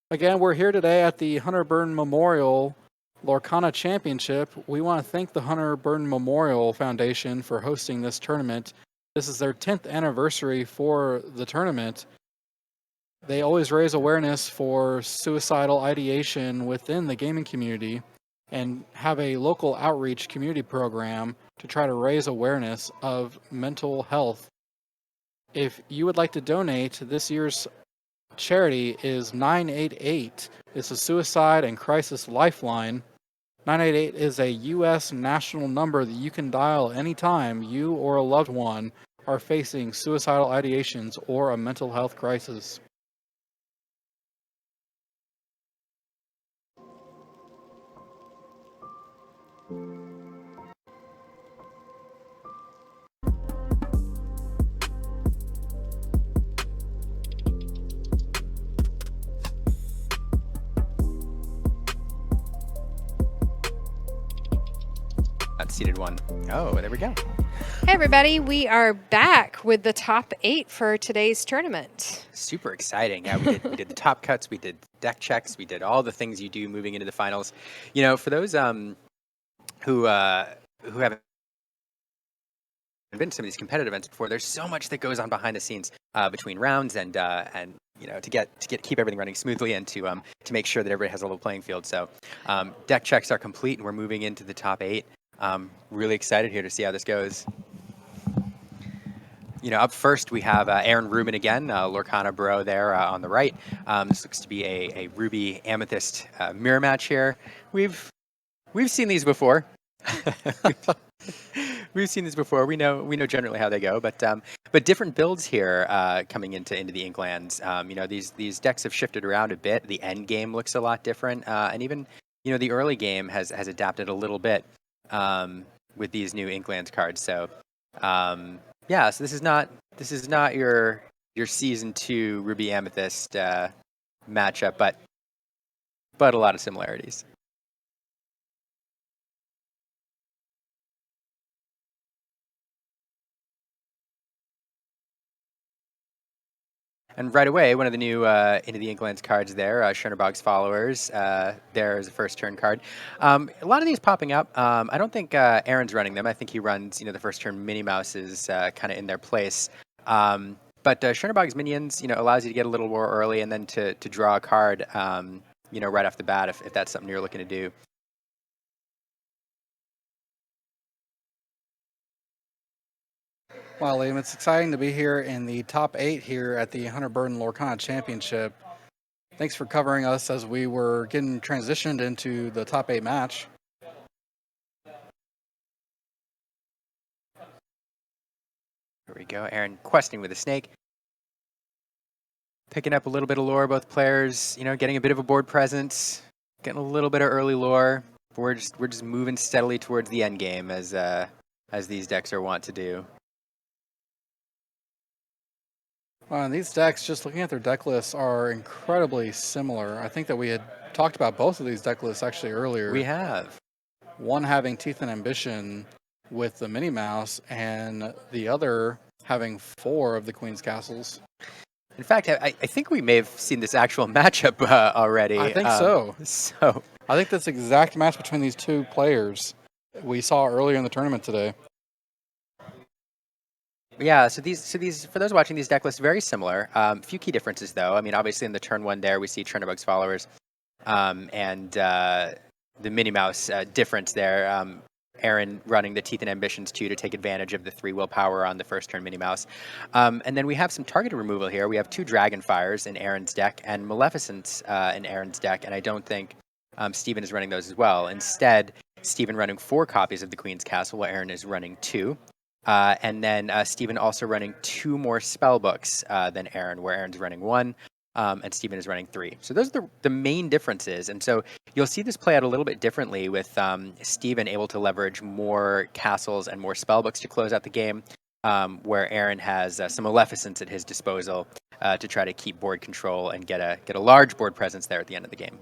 Again, we're here today at the Hunter Burton Memorial Lorcana Championship. We want to thank the Hunter Burton Memorial Foundation for hosting this tournament. This is their 10th anniversary for the tournament. They always raise awareness for suicidal ideation within the gaming community and have a local outreach community program to try to raise awareness of mental health. If you would like to donate, this year's charity is 988. It's a Suicide and Crisis Lifeline. 988 is a U.S. national number that you can dial anytime you or a loved one are facing suicidal ideations or a mental health crisis. Seeded one. Oh, there we go. Hey everybody, we are back with the top 8 for today's tournament. Super exciting. Yeah, we did the top cuts, we did deck checks, we did all the things you do moving into the finals. You know, for those who haven't been to some of these competitive events before, there's so much that goes on behind the scenes between rounds and you know, to keep everything running smoothly and to make sure that everybody has a level playing field. So deck checks are complete and we're moving into the top 8. Really excited here to see how this goes. You know, up first we have Aaron Rubin again, Lorcana Bro there on the right. This looks to be a Ruby Amethyst mirror match here. We've seen these before. We've seen these before. We know generally how they go, but different builds here coming into the Inklands. You know, these decks have shifted around a bit. The end game looks a lot different, and even the early game has adapted a little bit. With these new Inklands cards. So yeah, so this is not your season 2 Ruby Amethyst matchup, but a lot of similarities. And right away, one of the new Into the Inklands cards there, Schoenbog's Followers, there is a first turn card. A lot of these popping up. I don't think Aaron's running them. I think he runs, the first turn Minnie Mouses kind of in their place. But Schoenbog's Minions, allows you to get a little more early and then to draw a card, right off the bat if that's something you're looking to do. Well, Liam, it's exciting to be here in the top 8 here at the Hunter Burton Lorcana Championship. Thanks for covering us as we were getting transitioned into the top 8 match. Here we go. Aaron questing with a snake. Picking up a little bit of lore, both players, getting a bit of a board presence, getting a little bit of early lore. We're just moving steadily towards the end game as these decks are wont to do. These decks, just looking at their deck lists, are incredibly similar. I think that we had talked about both of these deck lists actually earlier. We have. One having Teeth and Ambition with the Minnie Mouse, and the other having 4 of the Queen's Castles. In fact, I think we may have seen this actual matchup already. I think so. So I think this exact match between these two players we saw earlier in the tournament today. Yeah, so these for those watching, these deck lists very similar. A few key differences though. I mean, obviously in the turn 1 there we see Schoenbog's Followers, and the Minnie Mouse difference there. Aaron running the Teeth and Ambitions 2 to take advantage of the 3 willpower on the first turn Minnie Mouse. And then we have some targeted removal here. We have 2 Dragonfires in Aaron's deck and Maleficents in Aaron's deck, and I don't think Steven is running those as well. Instead, Steven running 4 copies of the Queen's Castle, while Aaron is running 2. And then Steven also running 2 more spell books than Aaron, where Aaron's running 1. And Steven is running 3. So those are the main differences. And so you'll see this play out a little bit differently with Steven able to leverage more castles and more spellbooks to close out the game, where Aaron has some Maleficents at his disposal to try to keep board control and get a large board presence there at the end of the game.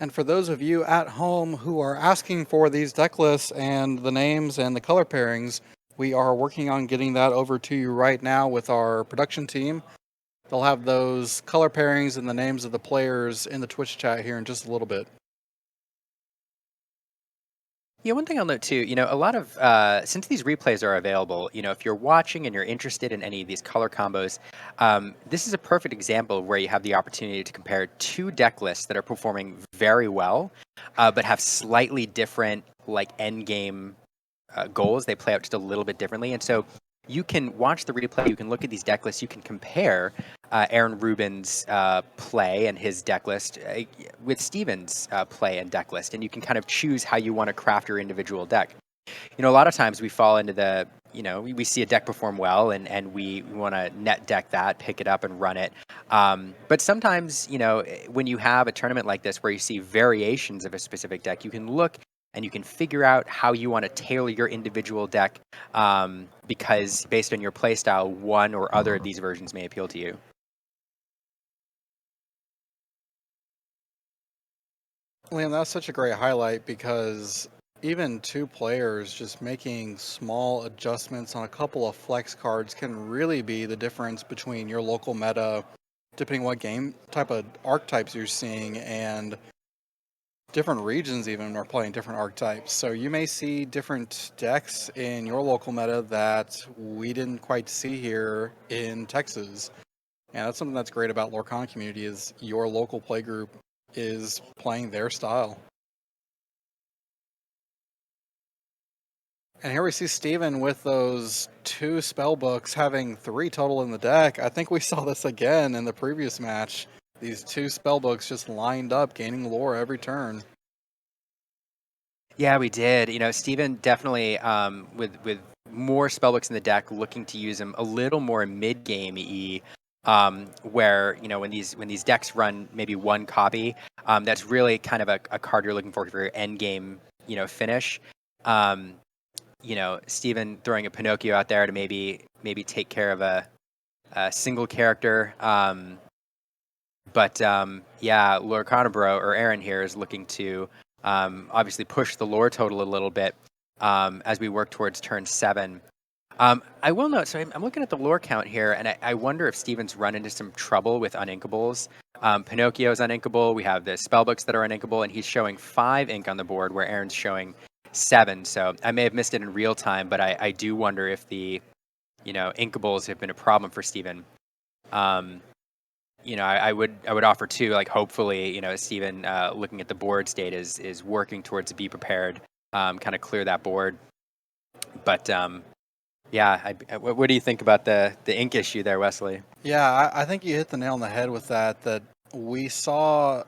And for those of you at home who are asking for these deck lists and the names and the color pairings, we are working on getting that over to you right now with our production team. They'll have those color pairings and the names of the players in the Twitch chat here in just a little bit. Yeah, one thing I'll note too, a lot of since these replays are available, if you're watching and you're interested in any of these color combos, this is a perfect example where you have the opportunity to compare two deck lists that are performing very well, but have slightly different like end game goals. They play out just a little bit differently, and so you can watch the replay. You can look at these deck lists. You can compare Aaron Rubin's play and his deck list with Steven's play and deck list, and you can kind of choose how you want to craft your individual deck. A lot of times we fall into the, we see a deck perform well and we want to net deck that, pick it up and run it. But sometimes, when you have a tournament like this where you see variations of a specific deck, you can look and you can figure out how you want to tailor your individual deck because based on your playstyle, one or other of these versions may appeal to you. Liam, that's such a great highlight because even two players just making small adjustments on a couple of flex cards can really be the difference between your local meta, depending what game type of archetypes you're seeing, and different regions even are playing different archetypes. So you may see different decks in your local meta that we didn't quite see here in Texas. And that's something that's great about Lorcana community is your local play group is playing their style. And here we see Steven with those 2 spell books having 3 total in the deck. I think we saw this again in the previous match. These 2 spell books just lined up, gaining lore every turn. Yeah, we did. Steven definitely with more spellbooks in the deck, looking to use them a little more mid-game-y, where when these decks run maybe one copy, that's really kind of a card you're looking for your end game finish. Steven throwing a Pinocchio out there to maybe take care of a single character. Yeah, Lorcana Bro or Aaron here is looking to obviously push the lore total a little bit as we work towards turn 7. I will note, so I'm looking at the lore count here, and I wonder if Steven's run into some trouble with uninkables. Pinocchio's uninkable. We have the spellbooks that are uninkable, and he's showing 5 ink on the board, where Aaron's showing 7. So I may have missed it in real time, but I do wonder if the inkables have been a problem for Steven. I would offer too, like hopefully, Steven looking at the board state is working towards be prepared, kind of clear that board. But yeah, what do you think about the ink issue there, Wesley? Yeah, I think you hit the nail on the head with that. That we saw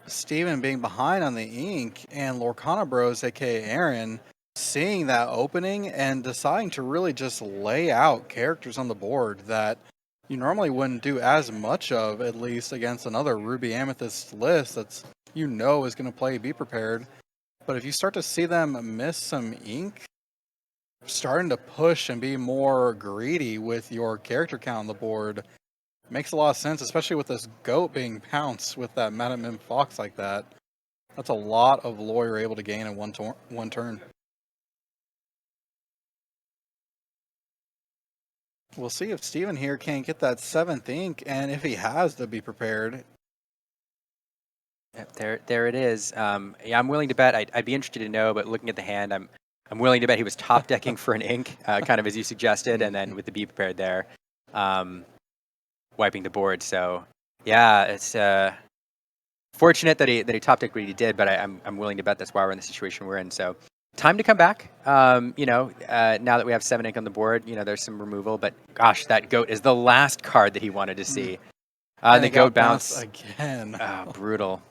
Steven being behind on the ink, and Lorcana Bros, aka Aaron, seeing that opening and deciding to really just lay out characters on the board that you normally wouldn't do as much of, at least against another Ruby Amethyst list that's is going to play Be Prepared. But if you start to see them miss some ink, starting to push and be more greedy with your character count on the board makes a lot of sense, especially with this goat being pounced with that Madam M Fox like that. That's a lot of lore you're able to gain in one turn. We'll see if Steven here can get that 7th ink, and if he has to Be Prepared. Yep, there it is. Yeah, I'm willing to bet. I'd be interested to know, but looking at the hand, I'm willing to bet he was top decking for an ink, kind of as you suggested, and then with the Be Prepared there, wiping the board. So yeah, it's fortunate that he top decked what he did, but I'm willing to bet that's why we're in the situation we're in. So time to come back. Now that we have 7 ink on the board, there's some removal, but gosh, that goat is the last card that he wanted to see. And the goat bounce again. Brutal.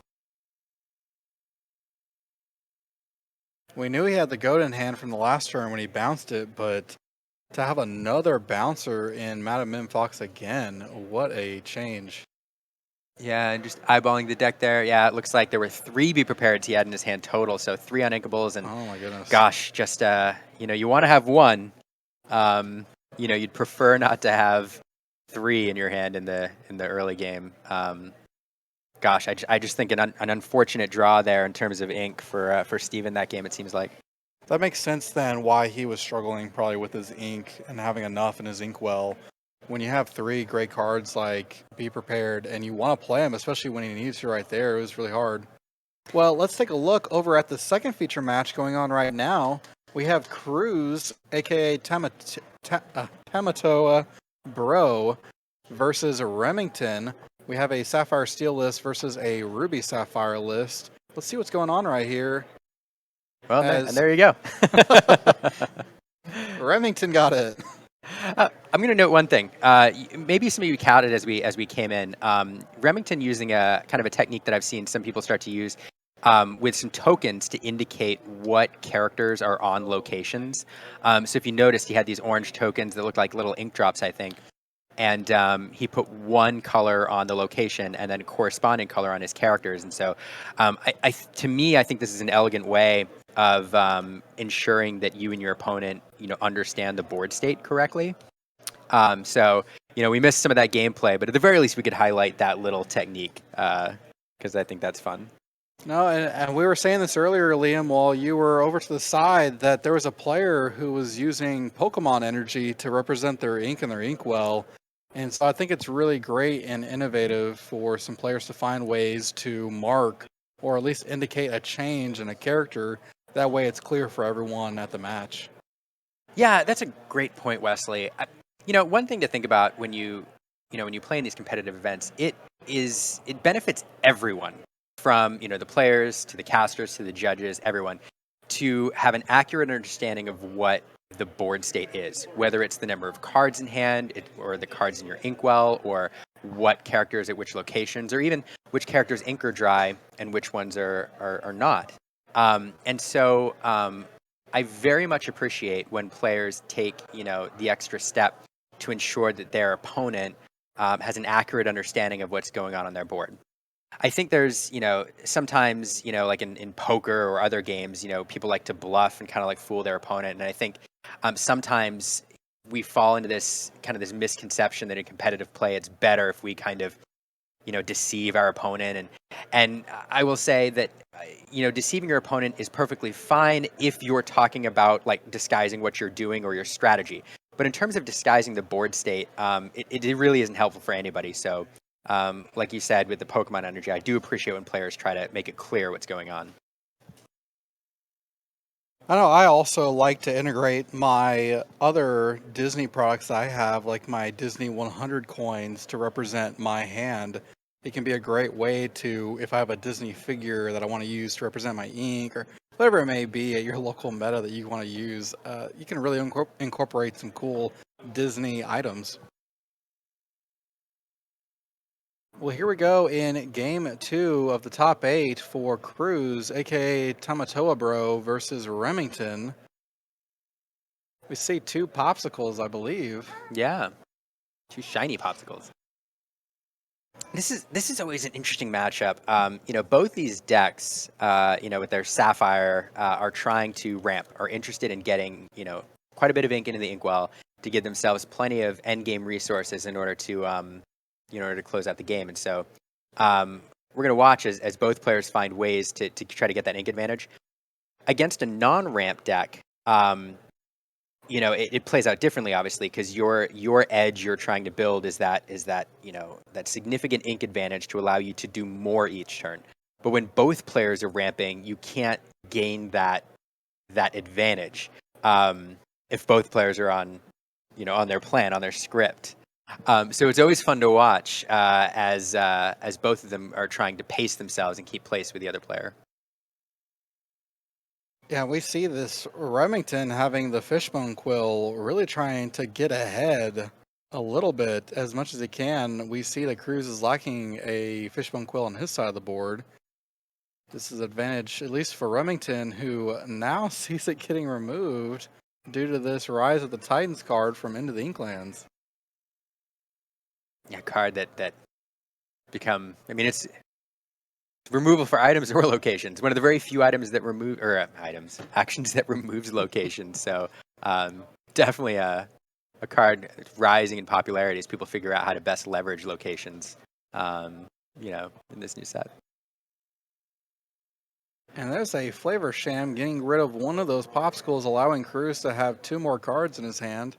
We knew he had the goat in hand from the last turn when he bounced it, but to have another bouncer in Madam M Fox again, what a change. Yeah, and just eyeballing the deck there. Yeah, it looks like there were 3 Be Prepareds he had in his hand total, so 3 uninkables, and oh my goodness. Gosh, just you want to have 1. You'd prefer not to have 3 in your hand in the early game. Gosh, I just think an unfortunate draw there in terms of ink for Steven that game, it seems like. That makes sense then why he was struggling probably with his ink and having enough in his ink well. when you have 3 great cards like Be Prepared and you want to play them, especially when he needs to right there, it was really hard. Well, let's take a look over at the second feature match going on right now. We have Cruz, aka Tamatoa Bro, versus Remington. We have a Sapphire Steel list versus a Ruby Sapphire list. Let's see what's going on right here. Well, and there you go. Remington got it. I'm going to note one thing. Maybe some of you counted as we came in. Remington using a kind of a technique that I've seen some people start to use with some tokens to indicate what characters are on locations. So if you noticed, he had these orange tokens that looked like little ink drops, I think. And he put one color on the location and then a corresponding color on his characters. And so to me, I think this is an elegant way of ensuring that you and your opponent, understand the board state correctly. So, we missed some of that gameplay, but at the very least, we could highlight that little technique because I think that's fun. No, and we were saying this earlier, Liam, while you were over to the side, that there was a player who was using Pokemon energy to represent their ink and their inkwell. And so I think it's really great and innovative for some players to find ways to mark or at least indicate a change in a character. That way it's clear for everyone at the match. Yeah, that's a great point, Wesley. One thing to think about when you play in these competitive events, it benefits everyone from, the players to the casters to the judges, everyone, to have an accurate understanding of what the board state is, whether it's the number of cards in hand or the cards in your inkwell or what characters at which locations or even which characters ink are dry and which ones are not. And so I very much appreciate when players take, the extra step to ensure that their opponent has an accurate understanding of what's going on their board. I think there's, sometimes, like in poker or other games, people like to bluff and kind of like fool their opponent. And I think sometimes we fall into this misconception that in competitive play, it's better if we kind of, deceive our opponent. And I will say that, deceiving your opponent is perfectly fine if you're talking about like disguising what you're doing or your strategy. But in terms of disguising the board state, it really isn't helpful for anybody. So like you said, with the Pokemon energy, I do appreciate when players try to make it clear what's going on. I know I also like to integrate my other Disney products I have, like my Disney 100 coins to represent my hand. It can be a great way to, if I have a Disney figure that I want to use to represent my ink or whatever it may be at your local meta that you want to use, you can really incorporate some cool Disney items. Well, here we go in game 2 of the top 8 for Cruz, aka Tamatoa Bro, versus Remington. We see 2 popsicles, I believe. Yeah, 2 shiny popsicles. This is always an interesting matchup. Both these decks, with their Sapphire, are trying to ramp, are interested in getting, quite a bit of ink into the inkwell to give themselves plenty of endgame resources in order to close out the game. And so we're going to watch as both players find ways to try to get that ink advantage. Against a non-ramp deck, it plays out differently, obviously, because your edge you're trying to build is that that significant ink advantage to allow you to do more each turn. But when both players are ramping, you can't gain that advantage if both players are on their plan, on their script. So it's always fun to watch as both of them are trying to pace themselves and keep pace with the other player. Yeah, we see this Remington having the fishbone quill, really trying to get ahead a little bit as much as he can. We see that Cruz is lacking a fishbone quill on his side of the board. This is advantage, at least for Remington, who now sees it getting removed due to this Rise of the Titans card from Into the Inklands. A card that become, it's removal for items or locations. One of the very few items that actions that removes locations. So definitely a card rising in popularity as people figure out how to best leverage locations, in this new set. And there's a Flavor Sham getting rid of one of those popsicles, allowing Cruz to have 2 more cards in his hand.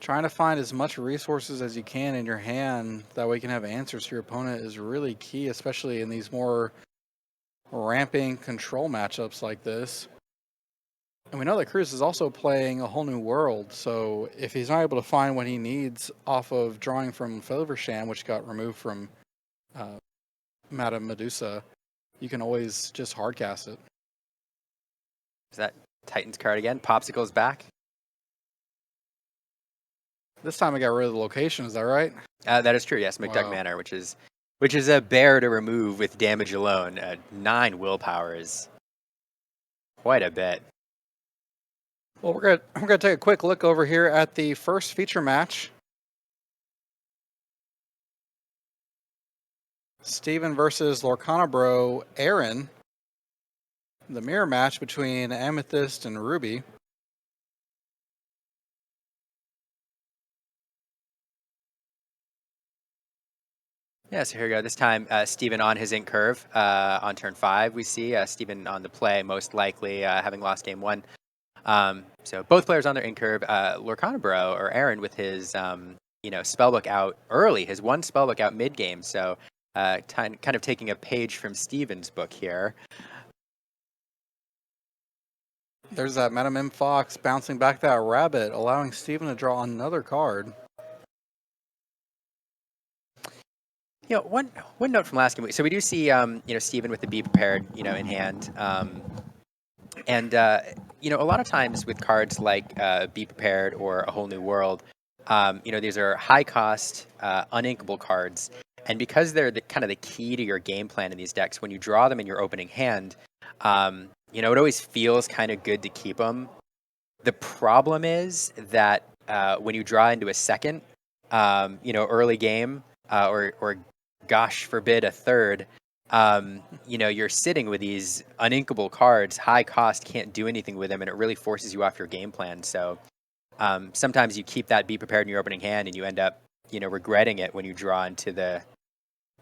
Trying to find as much resources as you can in your hand that way you can have answers to your opponent is really key, especially in these more ramping control matchups like this. And we know that Cruz is also playing a whole new world, so if he's not able to find what he needs off of drawing from Feversham, which got removed from Madame Medusa, you can always just hardcast it. Is that Titan's card again? Popsicle's back. This time I got rid of the location, is that right? That is true. Yes, McDuck Wow. Manor, which is a bear to remove with damage alone. 9 willpower is quite a bit. Well, we're gonna take a quick look over here at the first feature match. Steven versus Lorcana Bro, Aaron. The mirror match between Amethyst and Ruby. Yeah, so here we go. This time, Steven on his ink curve on turn 5. We see Steven on the play, most likely having lost game 1. So both players on their ink curve. Lorcana Bro, or Aaron, with his spellbook out early, his one spellbook out mid game. So kind of taking a page from Steven's book here. There's that Madame M. Fox bouncing back that rabbit, allowing Steven to draw another card. One note from last game. So we do see Steven with the Be Prepared in hand. And a lot of times with cards like Be Prepared or A Whole New World, these are high cost, uninkable cards. And because they're kind of the key to your game plan in these decks, when you draw them in your opening hand, it always feels kind of good to keep them. The problem is that when you draw into a second, early game, or gosh forbid a third, you're sitting with these uninkable cards, high cost, can't do anything with them, and it really forces you off your game plan. So sometimes you keep that Be Prepared in your opening hand, and you end up, regretting it when you draw into the,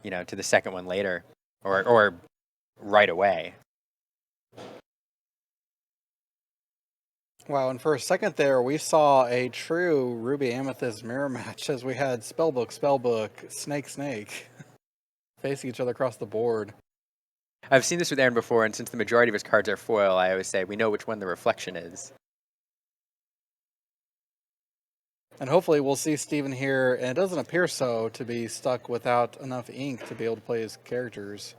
to the second one later, or right away. Wow, and for a second there, we saw a true Ruby Amethyst mirror match as we had Spellbook, Snake, facing each other across the board. I've seen this with Aaron before, and since the majority of his cards are foil, I always say we know which one the reflection is. And hopefully we'll see Steven here, and it doesn't appear so, to be stuck without enough ink to be able to play his characters.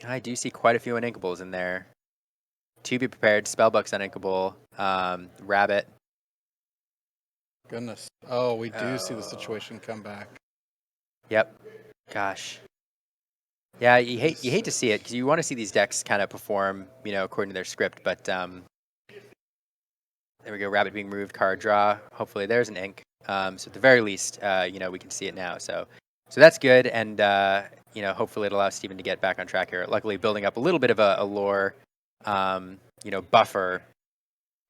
I do see quite a few uninkables in there. To Be Prepared, Spellbook's uninkable, Rabbit. Goodness. Oh, we do see the situation come back. Yep. Gosh. Yeah, you hate to see it, because you want to see these decks kind of perform, according to their script, but there we go, Rabbit being moved, card draw. Hopefully there's an ink. So at the very least, we can see it now. So that's good, and hopefully it allows Steven to get back on track here. Luckily, building up a little bit of a lore, buffer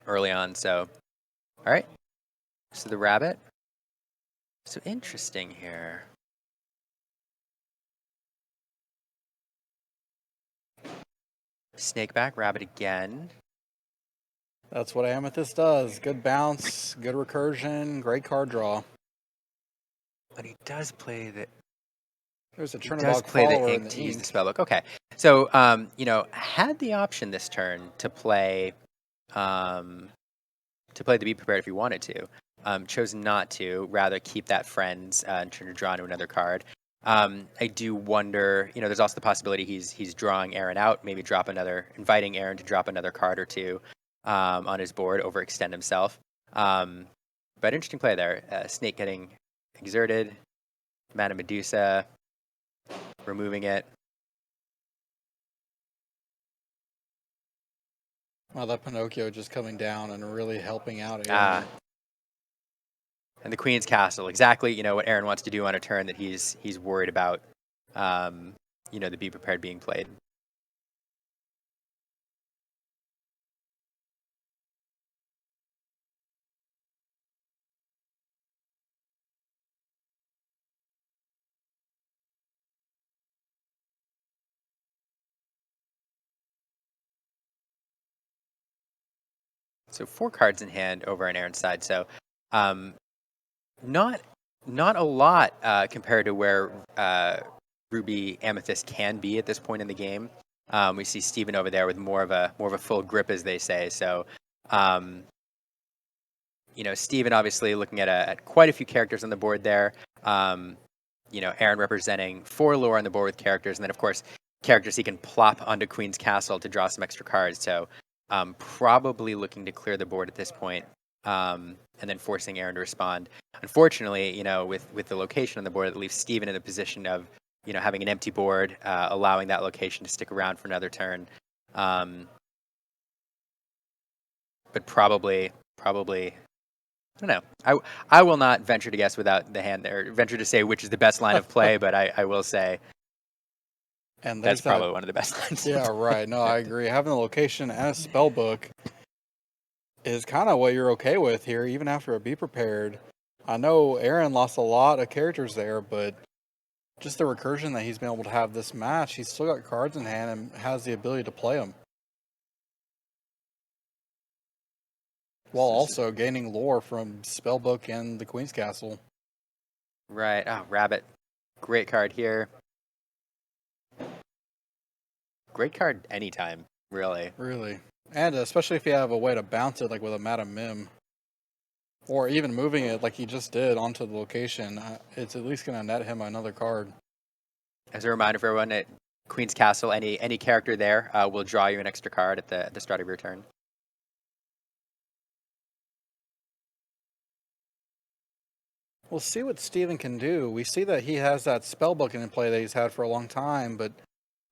early on. So, all right. So the Rabbit. So interesting here. Snakeback, Rabbit again. That's what Amethyst does. Good bounce, good recursion, great card draw. But he does play the... There's a He Chernobog does play follower the in ink the to use ink. the spellbook. Okay. So, had the option this turn to play the Be Prepared if he wanted to. Chose not to, rather keep that Friends and turn to draw into another card. I do wonder, there's also the possibility he's drawing Aaron out, maybe inviting Aaron to drop another card or two on his board, overextend himself. But interesting play there. Snake getting exerted, Madame Medusa removing it. Wow, that Pinocchio just coming down and really helping out Aaron. And the Queen's Castle, exactly, what Aaron wants to do on a turn that he's worried about, the Be Prepared being played. So 4 cards in hand over on Aaron's side. So not a lot compared to where Ruby Amethyst can be at this point in the game. We see Steven over there with more of a full grip, as they say. So Steven obviously looking at quite a few characters on the board there. Aaron representing 4 lore on the board with characters, and then of course characters he can plop onto Queen's Castle to draw some extra cards. So probably looking to clear the board at this point, and then forcing Aaron to respond. Unfortunately, with the location on the board, it leaves Steven in the position of having an empty board, allowing that location to stick around for another turn. But probably. I don't know. I will not venture to guess without the hand there. Venture to say which is the best line of play, but I will say and that's probably one of the best lines. Yeah, right. No, I agree. Having the location and a spell book is kind of what you're okay with here, even after a Be Prepared. I know Aaron lost a lot of characters there, but just the recursion that he's been able to have this match, he's still got cards in hand and has the ability to play them. While also gaining lore from Spellbook and the Queen's Castle. Right. Oh, Rabbit. Great card here. Great card anytime, really. Really. And especially if you have a way to bounce it, like with a Madam Mim. Or even moving it like he just did onto the location. It's at least going to net him another card. As a reminder for everyone, at Queen's Castle, any character there will draw you an extra card at the start of your turn. We'll see what Steven can do. We see that he has that spellbook in play that he's had for a long time, but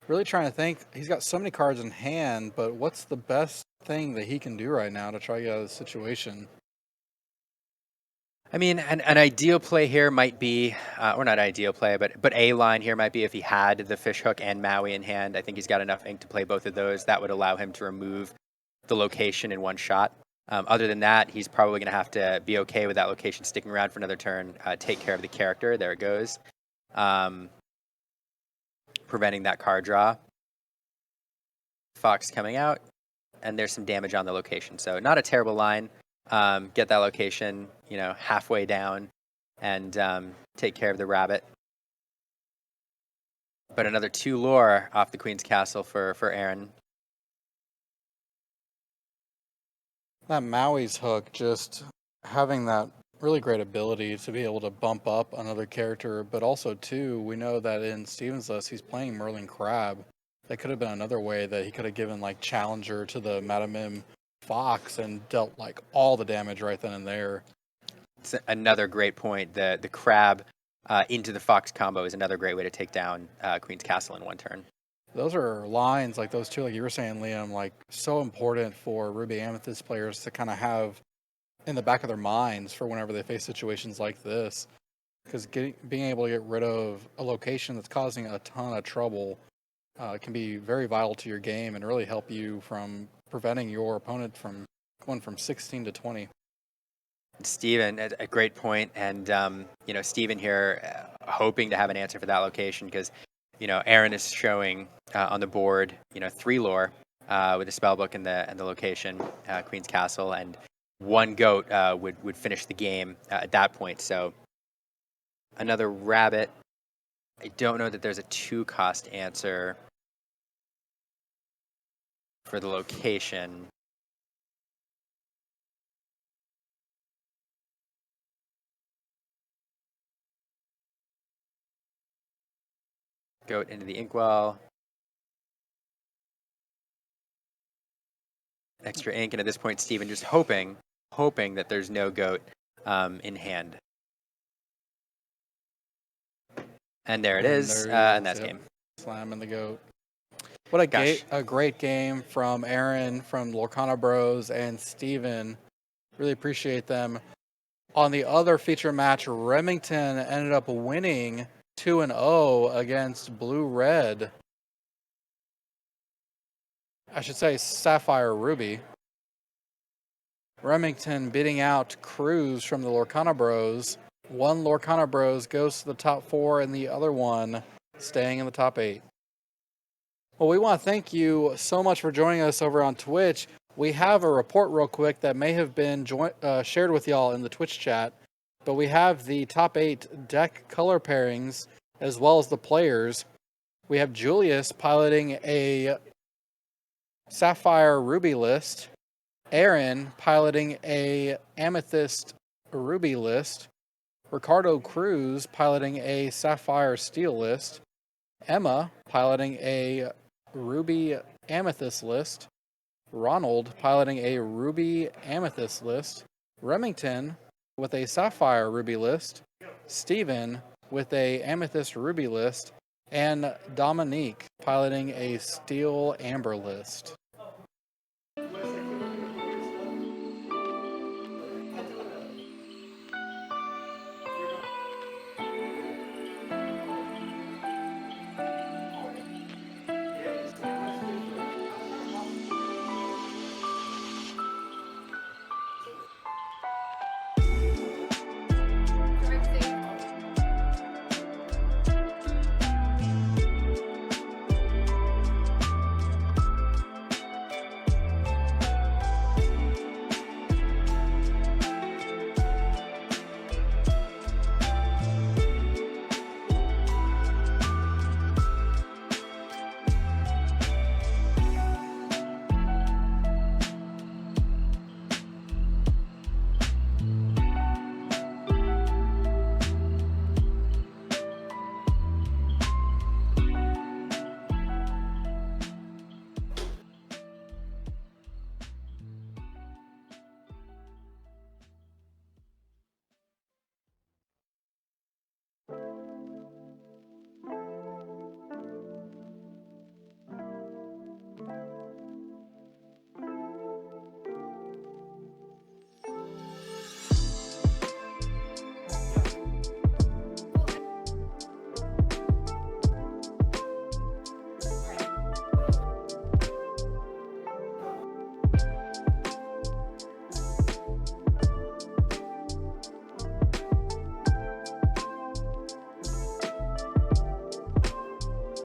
really trying to think, he's got so many cards in hand, but what's the best thing that he can do right now to try to get out of the situation? I mean, an ideal play here might be, or not ideal play, but a line here might be if he had the Fishhook and Maui in hand. I think he's got enough ink to play both of those. That would allow him to remove the location in one shot. Other than that, he's probably going to have to be okay with that location sticking around for another turn, take care of the character. There it goes. Preventing that card draw. Fox coming out, and there's some damage on the location. So not a terrible line. Get that location, halfway down, and take care of the rabbit. But another 2 lore off the Queen's Castle for Aaron. That Maui's hook, just having that really great ability to be able to bump up another character, but also, too, we know that in Steven's list, he's playing Merlin Crab. That could have been another way that he could have given, like, Challenger to the Madam Mim Fox and dealt, like, all the damage right then and there. It's another great point. The Crab into the Fox combo is another great way to take down Queen's Castle in one turn. Those are lines like those two, like you were saying, Liam, like so important for Ruby Amethyst players to kind of have in the back of their minds for whenever they face situations like this. Because being able to get rid of a location that's causing a ton of trouble can be very vital to your game and really help you from preventing your opponent from going from 16 to 20. Steven, a great point. And, Steven here hoping to have an answer for that location because, Aaron is showing on the board, 3 lore with the spellbook and the location, Queen's Castle, and 1 goat would finish the game at that point. So another rabbit. I don't know that there's a 2-cost answer for the location. Goat into the inkwell. Extra ink, and at this point, Steven just hoping that there's no goat in hand. And there it is, and that's game. Slamming the goat. What a great game from Aaron, from Lorcana Bros, and Steven. Really appreciate them. On the other feature match, Remington ended up winning 2-0 against Blue Red. I should say Sapphire Ruby. Remington beating out Cruz from the Lorcana Bros. One Lorcana Bros goes to the top 4 and the other one staying in the top 8. Well, we want to thank you so much for joining us over on Twitch. we have a report real quick that may have been shared with y'all in the Twitch chat, but we have the top 8 deck color pairings as well as the players. We have Julius piloting a Sapphire Ruby list, Aaron piloting a Amethyst Ruby list, Ricardo Cruz piloting a Sapphire Steel list, Emma piloting a Ruby Amethyst list, Ronald piloting a Ruby Amethyst list, Remington with a Sapphire Ruby list, Steven with a Amethyst Ruby list, and Dominique piloting a Steel Amber list.